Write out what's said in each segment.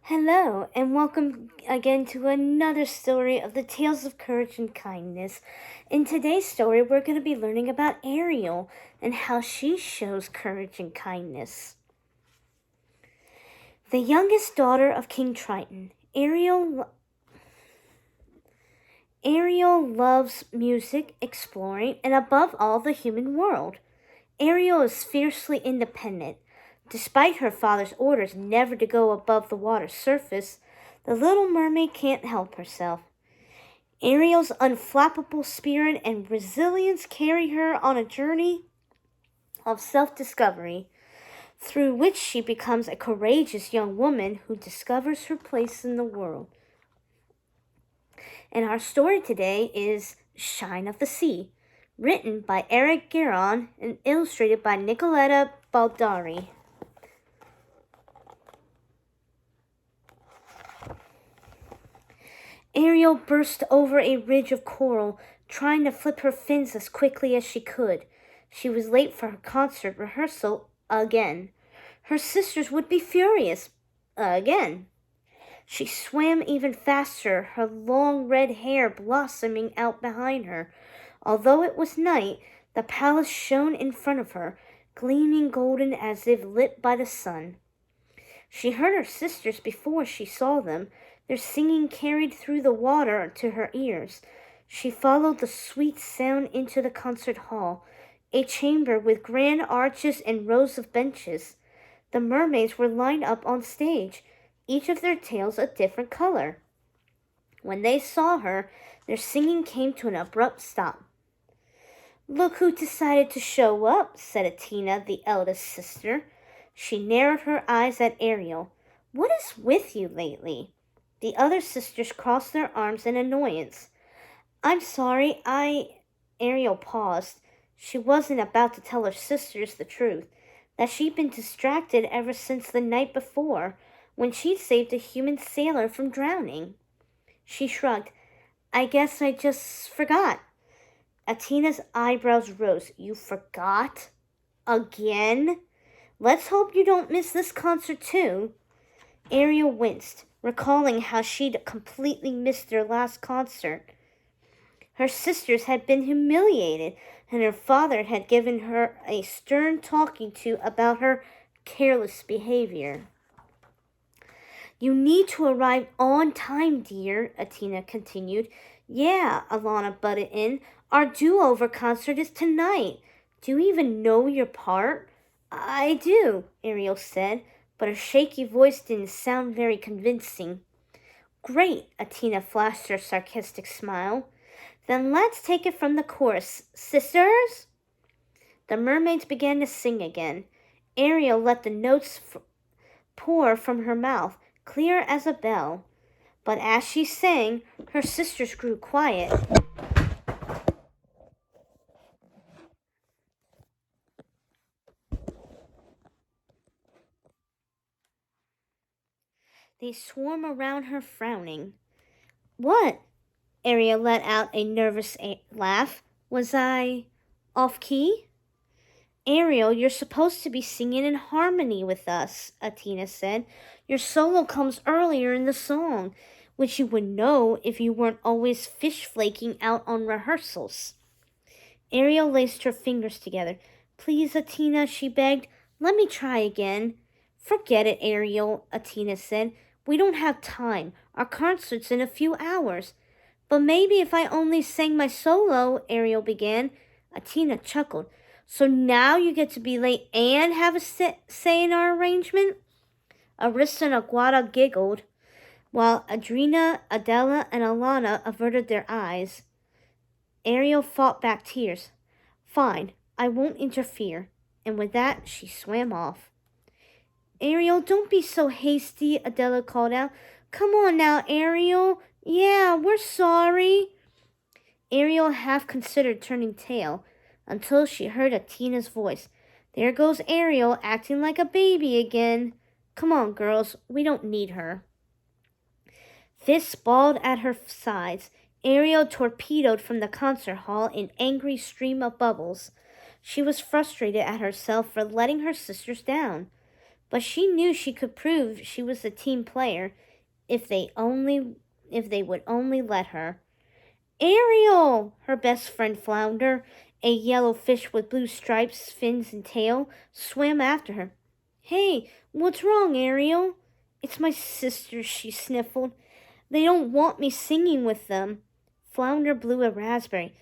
Hello, and welcome again to another story of the Tales of Courage and Kindness. In today's story, we're going to be learning about Ariel and how she shows courage and kindness. The youngest daughter of King Triton, Ariel loves music, exploring, and above all, the human world. Ariel is fiercely independent. Despite her father's orders never to go above the water's surface, the little mermaid can't help herself. Ariel's unflappable spirit and resilience carry her on a journey of self-discovery, through which she becomes a courageous young woman who discovers her place in the world. And our story today is Shine of the Sea, written by Eric Guerin and illustrated by Nicoletta Baldari. Ariel burst over a ridge of coral, trying to flip her fins as quickly as she could. She was late for her concert rehearsal again. Her sisters would be furious again. She swam even faster, her long red hair blossoming out behind her. Although it was night, the palace shone in front of her, gleaming golden as if lit by the sun. She heard her sisters before she saw them. Their singing carried through the water to her ears. She followed the sweet sound into the concert hall, a chamber with grand arches and rows of benches. The mermaids were lined up on stage, each of their tails a different color. When they saw her, their singing came to an abrupt stop. "Look who decided to show up," said Atina, the eldest sister. She narrowed her eyes at Ariel. "What is with you lately?" The other sisters crossed their arms in annoyance. "I'm sorry, Ariel paused. She wasn't about to tell her sisters the truth, that she'd been distracted ever since the night before, when she'd saved a human sailor from drowning. She shrugged. "I guess I just forgot." Atina's eyebrows rose. "You forgot? Again? Let's hope you don't miss this concert too." Ariel winced, recalling how she'd completely missed their last concert. Her sisters had been humiliated, and her father had given her a stern talking to about her careless behavior. "You need to arrive on time, dear," Atina continued. "Yeah," Alana butted in. "Our do-over concert is tonight. Do you even know your part?" "I do," Ariel said, but her shaky voice didn't sound very convincing. "Great," Atina flashed her sarcastic smile. "Then let's take it from the chorus. Sisters?" The mermaids began to sing again. Ariel let the notes pour from her mouth, clear as a bell. But as she sang, her sisters grew quiet. They swarmed around her, frowning. "What?" Ariel let out a nervous laugh. "Was I off key?" "Ariel, you're supposed to be singing in harmony with us," Atina said. "Your solo comes earlier in the song, which you would know if you weren't always fish-flaking out on rehearsals." Ariel laced her fingers together. "Please, Atina," she begged. "Let me try again." "Forget it, Ariel," Atina said. "We don't have time. Our concert's in a few hours." "But maybe if I only sang my solo," Ariel began. Atina chuckled. "So now you get to be late and have a say in our arrangement?" Arista and Aguada giggled, while Adrina, Adela, and Alana averted their eyes. Ariel fought back tears. "Fine, I won't interfere." And with that, she swam off. "Ariel, don't be so hasty," Adela called out. "Come on now, Ariel. Yeah, we're sorry." Ariel half considered turning tail, until she heard Atina's voice. "There goes Ariel, acting like a baby again. Come on, girls, we don't need her." Fists balled at her sides, Ariel torpedoed from the concert hall in angry stream of bubbles. She was frustrated at herself for letting her sisters down. But she knew she could prove she was a team player if they would only let her. Ariel, her best friend Flounder, a yellow fish with blue stripes, fins, and tail, swam after her. Hey, what's wrong, Ariel? It's my sisters, she sniffled. They don't want me singing with them. Flounder blew a raspberry.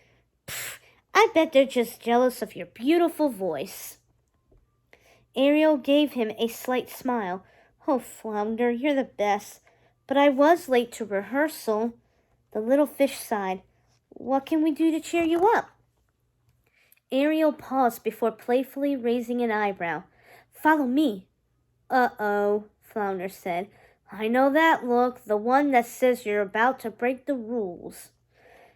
Pfft, I bet they're just jealous of your beautiful voice. Ariel gave him a slight smile. Oh, Flounder, you're the best. But I was late to rehearsal. The little fish sighed. What can we do to cheer you up? Ariel paused before playfully raising an eyebrow. Follow me. Uh-oh, Flounder said. I know that look, the one that says you're about to break the rules.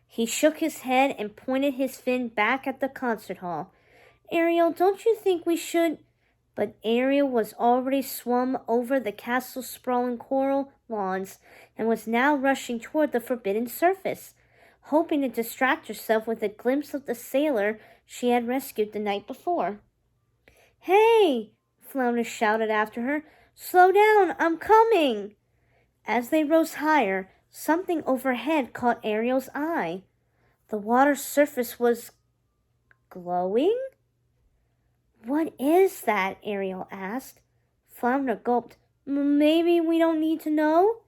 He shook his head and pointed his fin back at the concert hall. Ariel, don't you think we should... But Ariel was already swum over the castle's sprawling coral lawns and was now rushing toward the forbidden surface, hoping to distract herself with a glimpse of the sailor she had rescued the night before. Hey! Flounder shouted after her. Slow down, I'm coming! As they rose higher, something overhead caught Ariel's eye. The water's surface was glowing? What is that? Ariel asked. Flounder gulped. Maybe we don't need to know?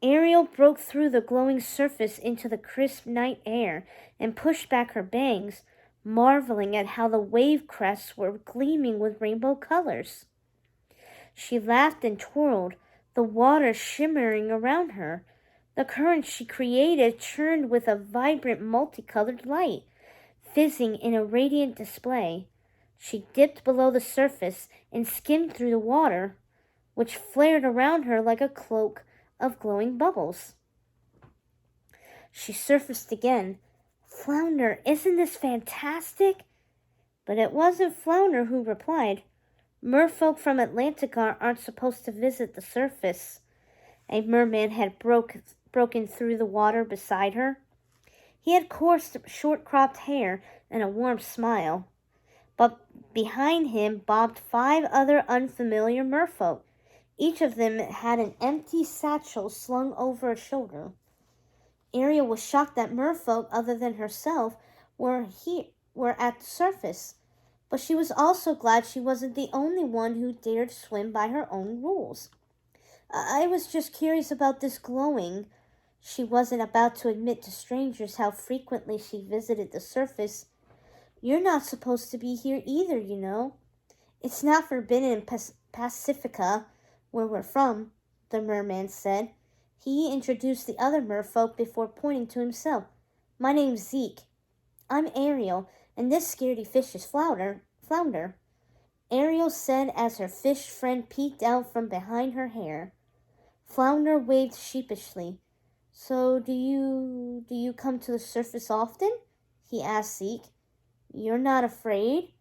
Ariel broke through the glowing surface into the crisp night air and pushed back her bangs, marveling at how the wave crests were gleaming with rainbow colors. She laughed and twirled, the water shimmering around her. The current she created churned with a vibrant multicolored light, fizzing in a radiant display. She dipped below the surface and skimmed through the water, which flared around her like a cloak of glowing bubbles. She surfaced again. Flounder, isn't this fantastic? But it wasn't Flounder who replied. Merfolk from Atlantica aren't supposed to visit the surface. A merman had broken through the water beside her. He had coarse, short-cropped hair and a warm smile. But behind him bobbed 5 other unfamiliar merfolk. Each of them had an empty satchel slung over a shoulder. Ariel was shocked that merfolk other than herself were at the surface, but she was also glad she wasn't the only one who dared swim by her own rules. I was just curious about this glowing. She wasn't about to admit to strangers how frequently she visited the surface. You're not supposed to be here either, you know. It's not forbidden in Pacifica, where we're from, the merman said. He introduced the other merfolk before pointing to himself. My name's Zeke. I'm Ariel, and this scaredy fish is Flounder. Ariel said as her fish friend peeked out from behind her hair. Flounder waved sheepishly. So do you come to the surface often? He asked Zeke. You're not afraid?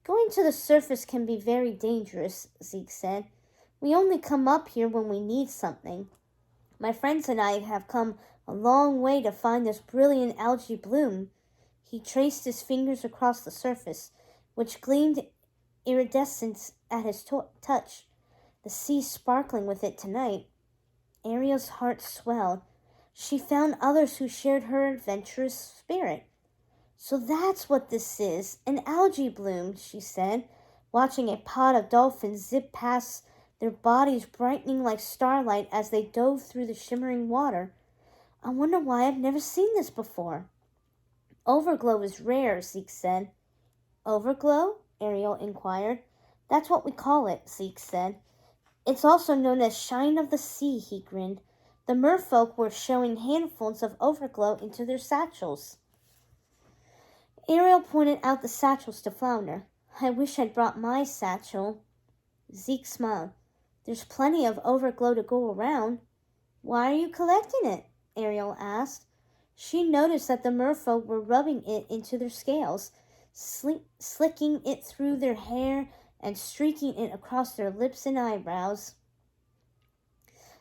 Going to the surface can be very dangerous, Zeke said. We only come up here when we need something. My friends and I have come a long way to find this brilliant algae bloom. He traced his fingers across the surface, which gleamed iridescent at his touch, the sea sparkling with it tonight. Ariel's heart swelled. She found others who shared her adventurous spirit. So that's what this is, an algae bloom, she said, watching a pod of dolphins zip past, their bodies brightening like starlight as they dove through the shimmering water. I wonder why I've never seen this before. Overglow is rare, Zeke said. Overglow? Ariel inquired. That's what we call it, Zeke said. It's also known as shine of the sea, he grinned. The merfolk were showing handfuls of overglow into their satchels. Ariel pointed out the satchels to Flounder. I wish I'd brought my satchel. Zeke smiled. There's plenty of overglow to go around. Why are you collecting it? Ariel asked. She noticed that the merfolk were rubbing it into their scales, slicking it through their hair and streaking it across their lips and eyebrows.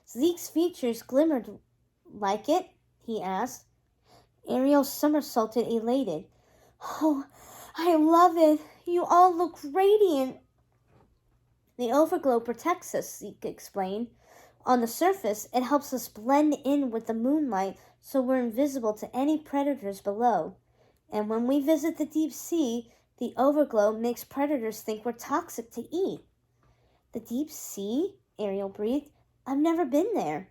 Zeke's features glimmered. Like it? He asked. Ariel somersaulted, elated. Oh, I love it. You all look radiant. The overglow protects us, Zeke explained. On the surface, it helps us blend in with the moonlight so we're invisible to any predators below. And when we visit the deep sea, the overglow makes predators think we're toxic to eat. The deep sea? Ariel breathed. I've never been there.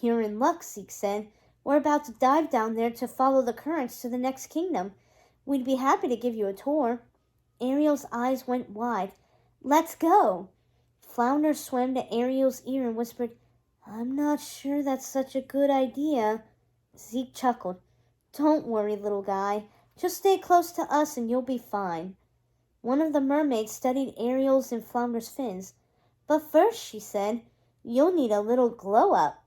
You're in luck, Zeke said. We're about to dive down there to follow the currents to the next kingdom. We'd be happy to give you a tour. Ariel's eyes went wide. Let's go. Flounder swam to Ariel's ear and whispered, I'm not sure that's such a good idea. Zeke chuckled. Don't worry, little guy. Just stay close to us and you'll be fine. One of the mermaids studied Ariel's and Flounder's fins. But first, she said, you'll need a little glow-up.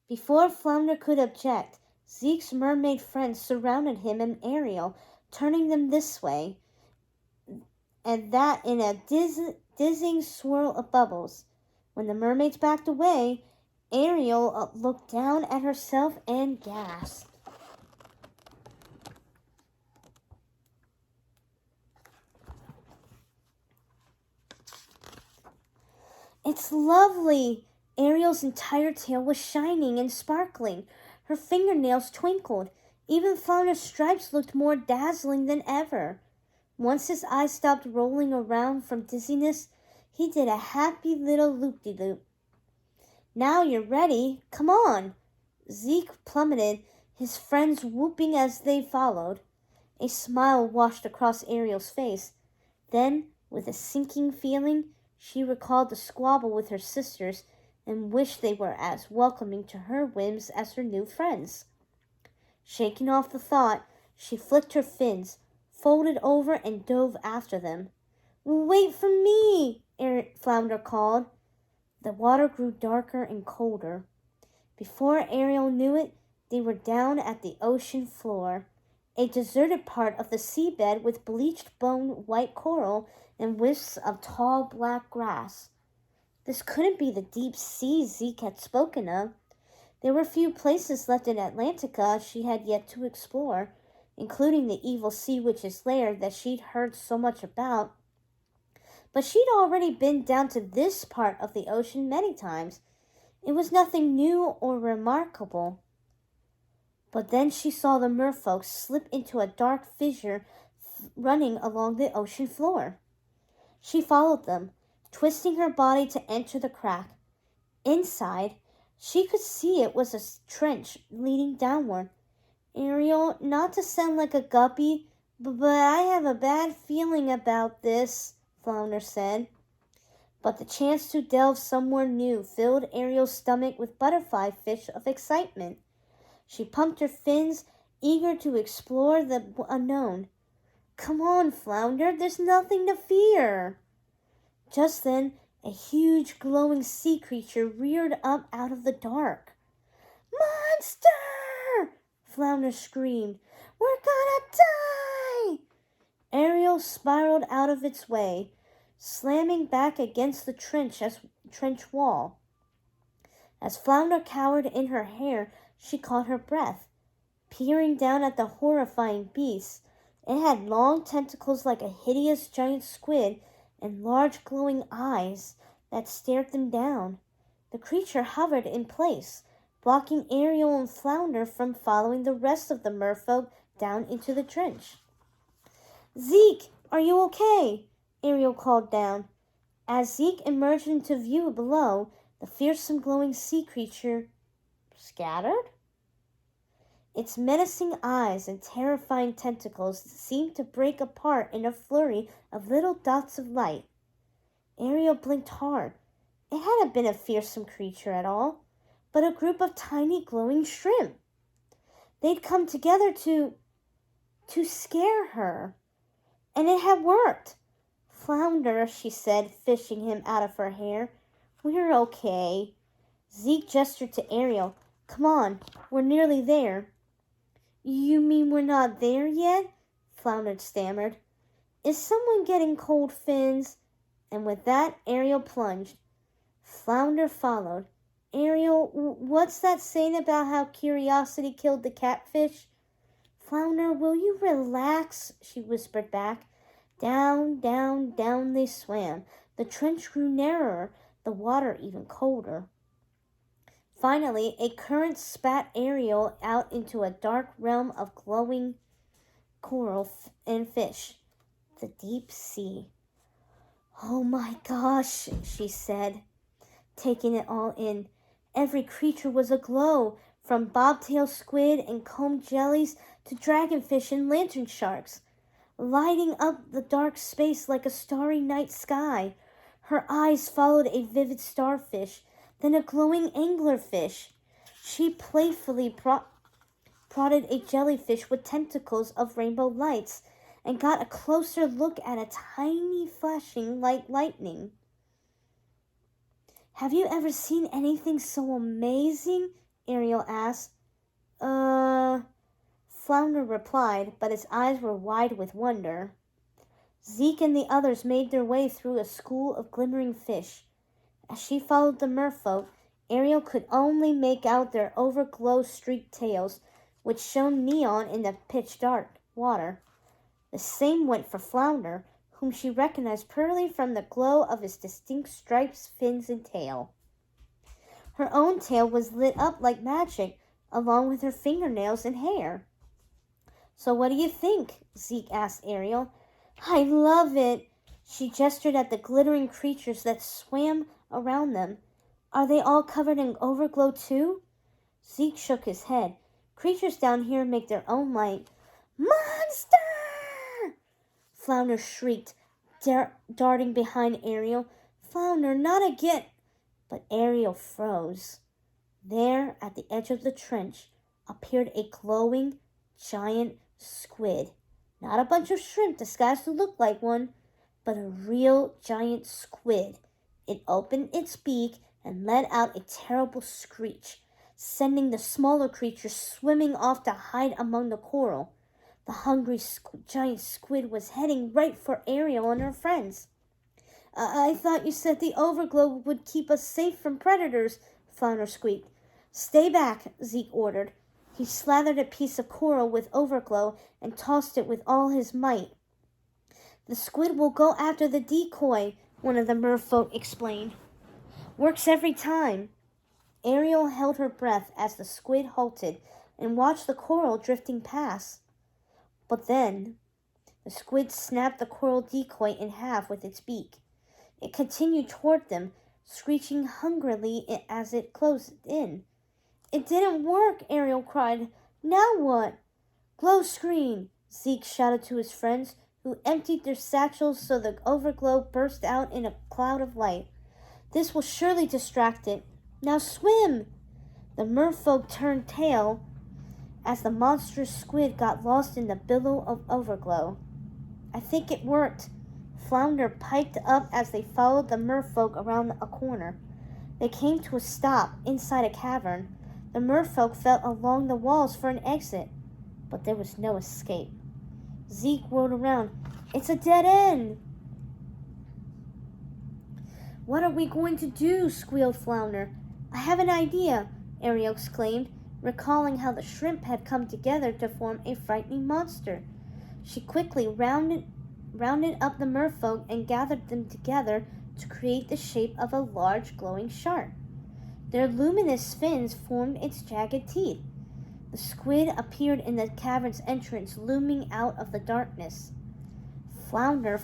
Before Flounder could object, Zeke's mermaid friends surrounded him and Ariel, turning them this way and that in a dizzying swirl of bubbles. When the mermaids backed away, Ariel looked down at herself and gasped. It's lovely! Ariel's entire tail was shining and sparkling. Her fingernails twinkled. Even Flounder's stripes looked more dazzling than ever. Once his eyes stopped rolling around from dizziness, he did a happy little loop-de-loop. Now you're ready. Come on. Zeke plummeted, his friends whooping as they followed. A smile washed across Ariel's face. Then, with a sinking feeling, she recalled the squabble with her sisters and wished they were as welcoming to her whims as her new friends. Shaking off the thought, she flicked her fins, folded over, and dove after them. Wait for me, Flounder called. The water grew darker and colder. Before Ariel knew it, they were down at the ocean floor, a deserted part of the seabed with bleached bone white coral and wisps of tall black grass. This couldn't be the deep sea Zeke had spoken of. There were few places left in Atlantica she had yet to explore, including the evil sea witch's lair that she'd heard so much about. But she'd already been down to this part of the ocean many times. It was nothing new or remarkable. But then she saw the merfolk slip into a dark fissure running along the ocean floor. She followed them, twisting her body to enter the crack. Inside, she could see it was a trench leading downward. Ariel, not to sound like a guppy, but I have a bad feeling about this, Flounder said. But the chance to delve somewhere new filled Ariel's stomach with butterfly fish of excitement. She pumped her fins, eager to explore the unknown. Come on, Flounder, there's nothing to fear. Just then, a huge glowing sea creature reared up out of the dark. Monster! Flounder screamed. We're gonna die! Ariel spiraled out of its way, slamming back against the trench wall. As Flounder cowered in her hair, she caught her breath, peering down at the horrifying beast. It had long tentacles like a hideous giant squid and large glowing eyes that stared them down. The creature hovered in place, blocking Ariel and Flounder from following the rest of the merfolk down into the trench. Zeke, are you okay? Ariel called down. As Zeke emerged into view below, the fearsome glowing sea creature scattered? Its menacing eyes and terrifying tentacles seemed to break apart in a flurry of little dots of light. Ariel blinked hard. It hadn't been a fearsome creature at all, but a group of tiny glowing shrimp. They'd come together to scare her. And it had worked. Flounder, she said, fishing him out of her hair. We're okay. Zeke gestured to Ariel. Come on, we're nearly there. You mean we're not there yet? Flounder stammered. Is someone getting cold fins? And with that, Ariel plunged. Flounder followed. Ariel, what's that saying about how curiosity killed the catfish? Flounder, will you relax? She whispered back. Down, down, down they swam, The trench grew narrower, the water even colder. Finally, a current spat Ariel out into a dark realm of glowing coral and fish, the deep sea. "Oh my gosh," she said, taking it all in. Every creature was aglow, from bobtail squid and comb jellies to dragonfish and lantern sharks, lighting up the dark space like a starry night sky. Her eyes followed a vivid starfish, then a glowing anglerfish. She playfully prodded a jellyfish with tentacles of rainbow lights and got a closer look at a tiny flashing like lightning. "Have you ever seen anything so amazing?" Ariel asked. Flounder replied, but his eyes were wide with wonder. Zeke and the others made their way through a school of glimmering fish. As she followed the merfolk, Ariel could only make out their overglow streaked tails, which shone neon in the pitch-dark water. The same went for Flounder, whom she recognized purely from the glow of his distinct stripes, fins, and tail. Her own tail was lit up like magic, along with her fingernails and hair. "So what do you think?" Zeke asked Ariel. "I love it." She gestured at the glittering creatures that swam around them. "Are they all covered in overglow too?" Zeke shook his head. "Creatures down here make their own light." "Monster!" Flounder shrieked, darting behind Ariel. "Flounder, not again!" But Ariel froze. There, at the edge of the trench, appeared a glowing, giant squid. Not a bunch of shrimp disguised to look like one, but a real giant squid. It opened its beak and let out a terrible screech, sending the smaller creatures swimming off to hide among the coral. The hungry giant squid was heading right for Ariel and her friends. I thought you said the overglow would keep us safe from predators," Flounder squeaked. "Stay back," Zeke ordered. He slathered a piece of coral with overglow and tossed it with all his might. "The squid will go after the decoy," one of the merfolk explained. "Works every time." Ariel held her breath as the squid halted and watched the coral drifting past. But then, the squid snapped the coral decoy in half with its beak. It continued toward them, screeching hungrily as it closed in. "It didn't work," Ariel cried. "Now what?" "Glow screen!" Zeke shouted to his friends, who emptied their satchels so the overglow burst out in a cloud of light. "This will surely distract it. Now swim!" The merfolk turned tail as the monstrous squid got lost in the billow of overglow. "I think it worked," Flounder piped up as they followed the merfolk around a corner. They came to a stop inside a cavern. The merfolk felt along the walls for an exit, but there was no escape. Zeke whirled around. "It's a dead end!" "What are we going to do?" squealed Flounder. "I have an idea," Ariel exclaimed, recalling how the shrimp had come together to form a frightening monster. She quickly rounded up the merfolk and gathered them together to create the shape of a large glowing shark. Their luminous fins formed its jagged teeth. The squid appeared in the cavern's entrance, looming out of the darkness. Flounder,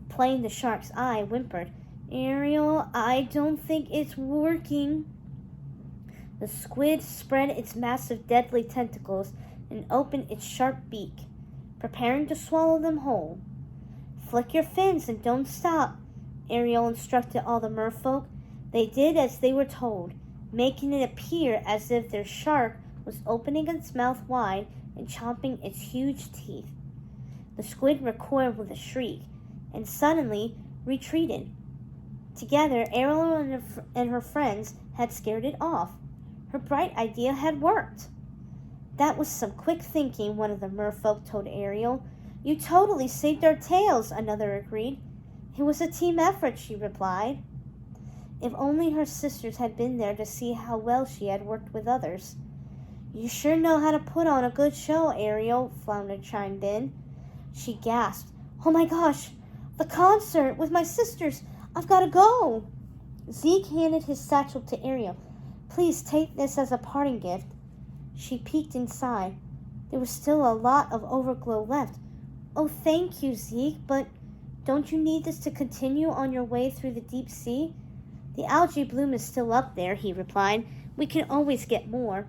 playing the shark's eye, whimpered, "Ariel, I don't think it's working." The squid spread its massive deadly tentacles and opened its sharp beak, preparing to swallow them whole. "Flick your fins and don't stop," Ariel instructed all the merfolk. They did as they were told, making it appear as if their shark was opening its mouth wide and chomping its huge teeth. The squid recoiled with a shriek and suddenly retreated. Together, Ariel and her friends had scared it off. Her bright idea had worked. "That was some quick thinking," one of the merfolk told Ariel. "You totally saved our tails," another agreed. "It was a team effort," she replied. If only her sisters had been there to see how well she had worked with others. "You sure know how to put on a good show, Ariel," Flounder chimed in. She gasped, "Oh my gosh, the concert with my sisters! I've got to go. Zeke handed his satchel to Ariel. Please take this as a parting gift. She peeked inside. There was still a lot of overglow left. Oh, thank you, Zeke, but don't you need this to continue on your way through the deep sea? The algae bloom is still up there, he replied. We can always get more.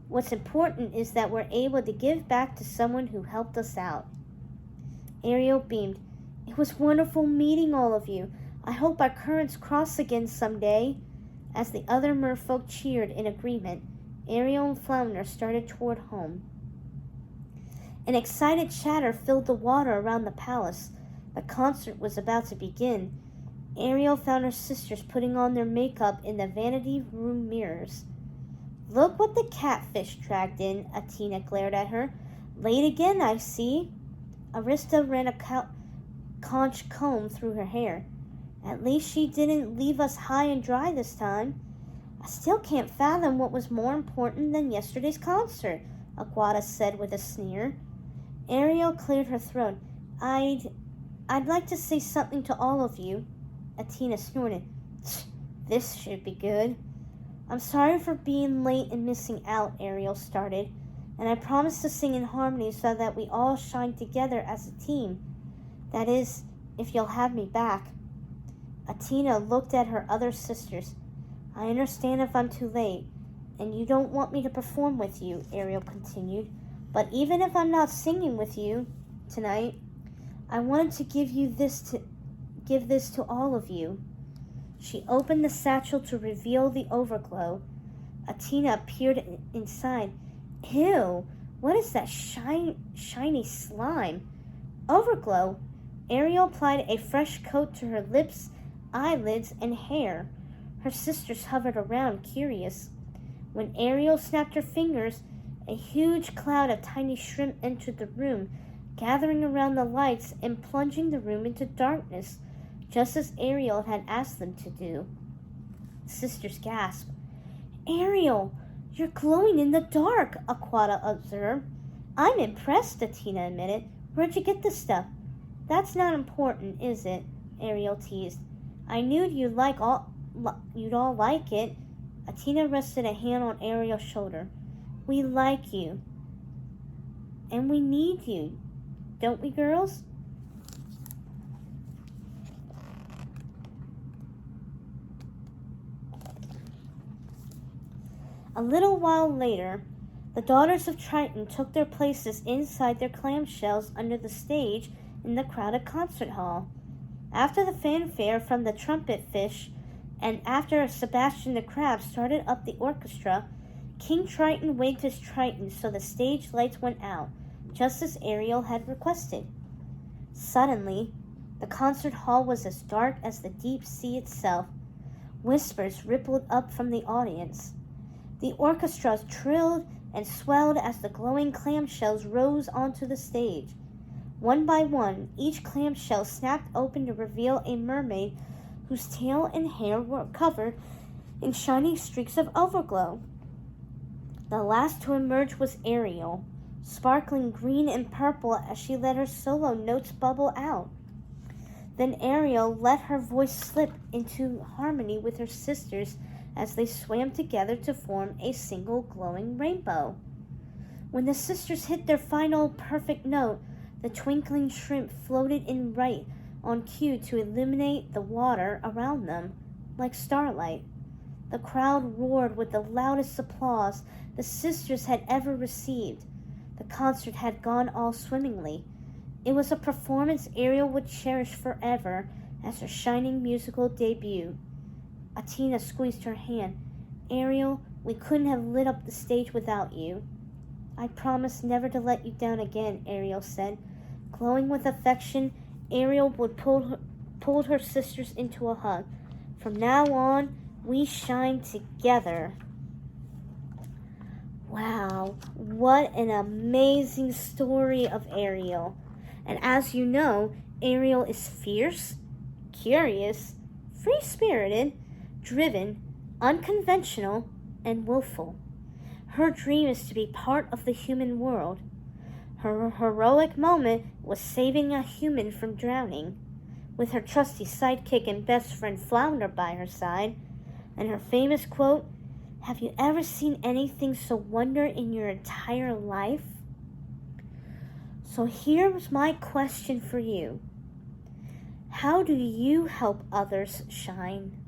What's important is that we're able to give back to someone who helped us out. Ariel beamed. It was wonderful meeting all of you. I hope our currents cross again someday. As the other merfolk cheered in agreement, Ariel and Flounder started toward home. An excited chatter filled the water around the palace. The concert was about to begin. Ariel found her sisters putting on their makeup in the vanity room mirrors. Look what the catfish dragged in, Atina glared at her. Late again, I see. Arista ran a conch comb through her hair. At least she didn't leave us high and dry this time. I still can't fathom what was more important than yesterday's concert, Aquata said with a sneer. Ariel cleared her throat. I'd like to say something to all of you. Atina snorted. This should be good. I'm sorry for being late and missing out, Ariel started, and I promise to sing in harmony so that we all shine together as a team. That is, if you'll have me back. Atina looked at her other sisters. I understand if I'm too late, and you don't want me to perform with you, Ariel continued, but even if I'm not singing with you tonight, I wanted to give this to all of you. She opened the satchel to reveal the overglow. Atina peered inside. Ew, what is that shiny slime? Overglow. Ariel applied a fresh coat to her lips, eyelids, and hair. Her sisters hovered around, curious. When Ariel snapped her fingers, a huge cloud of tiny shrimp entered the room, gathering around the lights and plunging the room into darkness, just as Ariel had asked them to do. The sisters gasped. Ariel, you're glowing in the dark, Aquata observed. I'm impressed, Atina admitted. Where'd you get this stuff? That's not important, is it? Ariel teased. I knew you'd all like it. Atina rested a hand on Ariel's shoulder. We like you. And we need you. Don't we, girls? A little while later, the daughters of Triton took their places inside their clamshells under the stage in the crowded concert hall. After the fanfare from the trumpet fish, and after Sebastian the Crab started up the orchestra, King Triton waved his Triton so the stage lights went out, just as Ariel had requested. Suddenly, the concert hall was as dark as the deep sea itself. Whispers rippled up from the audience. The orchestra trilled and swelled as the glowing clamshells rose onto the stage. One by one, each clamshell snapped open to reveal a mermaid whose tail and hair were covered in shining streaks of overglow. The last to emerge was Ariel, sparkling green and purple as she let her solo notes bubble out. Then Ariel let her voice slip into harmony with her sisters as they swam together to form a single glowing rainbow. When the sisters hit their final perfect note, the twinkling shrimp floated in right on cue to illuminate the water around them like starlight. The crowd roared with the loudest applause the sisters had ever received. The concert had gone all swimmingly. It was a performance Ariel would cherish forever as her shining musical debut. Atina squeezed her hand. Ariel, we couldn't have lit up the stage without you. I promise never to let you down again, Ariel said. Glowing with affection, Ariel would pulled her sisters into a hug. From now on, we shine together. Wow, what an amazing story of Ariel. And as you know, Ariel is fierce, curious, free-spirited, driven, unconventional, and willful. Her dream is to be part of the human world. Her heroic moment was saving a human from drowning. with her trusty sidekick and best friend Flounder by her side, and her famous quote, "Have you ever seen anything so wonder in your entire life?" So here's my question for you. How do you help others shine?